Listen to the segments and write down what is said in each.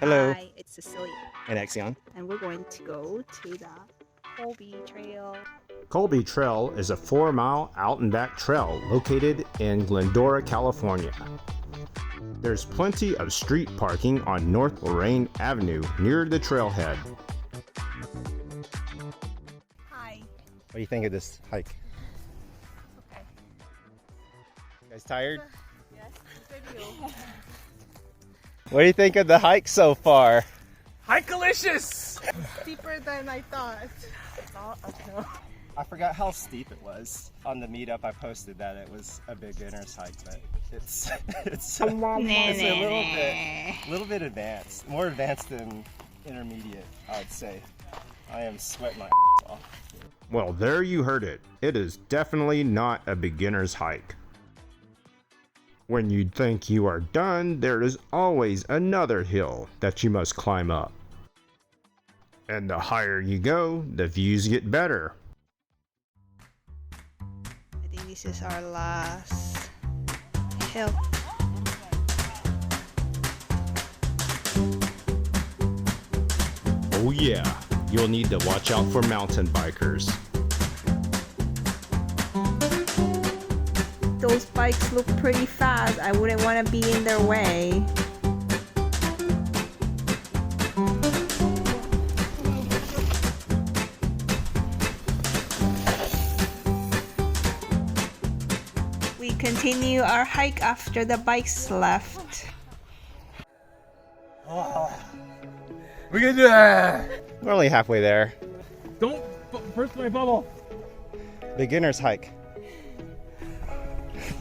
Hello. Hi, it's Cecilia, And Exion. and we're going to go to the Colby Trail. Colby Trail is a 4-mile out and back trail located in Glendora, California. There's plenty of street parking on North Lorraine Avenue near the trailhead. Hi. What do you think of this hike? Okay. You guys tired? Yes, video. What do you think of the hike so far? Hike-alicious! Steeper than I thought. No. I forgot how steep it was. On the meetup I posted that it was a beginner's hike, but it's a little bit advanced. More advanced than intermediate, I would say. I am sweating my ass off. Well, there you heard it. It is definitely not a beginner's hike. When you think you are done, there is always another hill that you must climb up. And the higher you go, the views get better. I think this is our last hill. Oh yeah, you'll need to watch out for mountain bikers. Those bikes look pretty fast. I wouldn't want to be in their way. We continue our hike after the bikes left. We're gonna do that! We're only halfway there. Don't burst my bubble! Beginner's hike.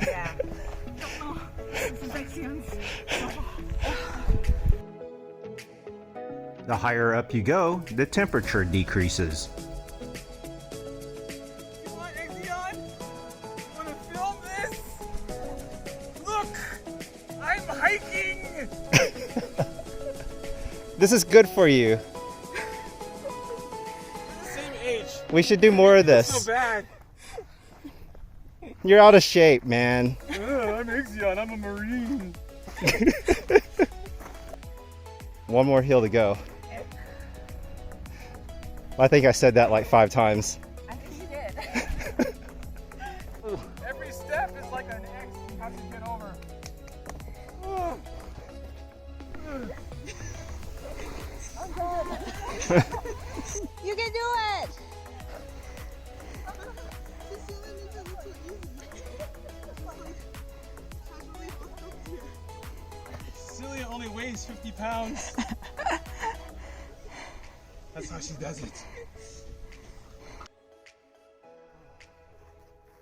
Yeah. The higher up you go, the temperature decreases. You want Exion? You wanna film this? Look! I'm hiking! This is good for you. We're the same age. We should do more of this. So bad. You're out of shape, man. I'm Exion, I'm a Marine. One more hill to go. I think I said that like 5 times. I think you did. Every step is like an X you have to get over. You can do it! Celia only weighs 50 pounds. That's how she does it.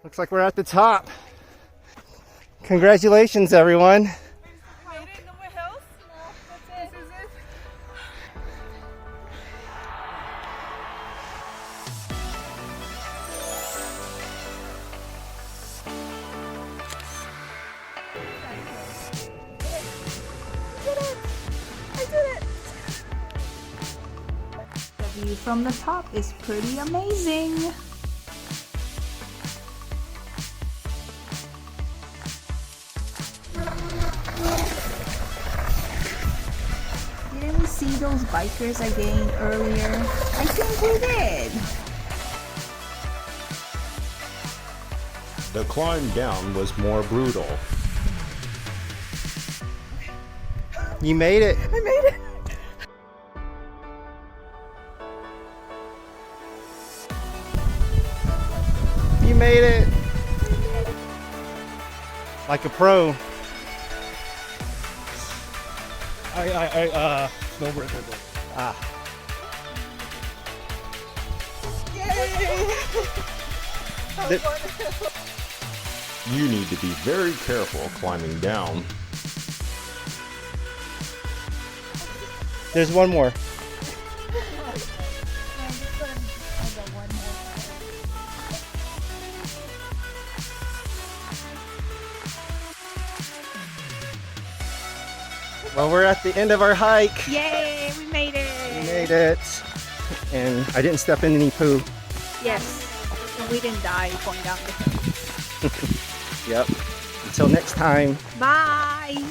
Looks like we're at the top. Congratulations, everyone. Made it? No more hills? No, that's it. This is it? The view from the top is pretty amazing. Didn't we see those bikers again earlier? I think we did. The climb down was more brutal. You made it. I made it. You made it. Like a pro. I snowboard with it. Ah. You need to be very careful climbing down. There's one more. Well, we're at the end of our hike. Yay, we made it. We made it. And I didn't step in any poo. Yes, and we didn't die going down the hill. Yep. Until next time. Bye.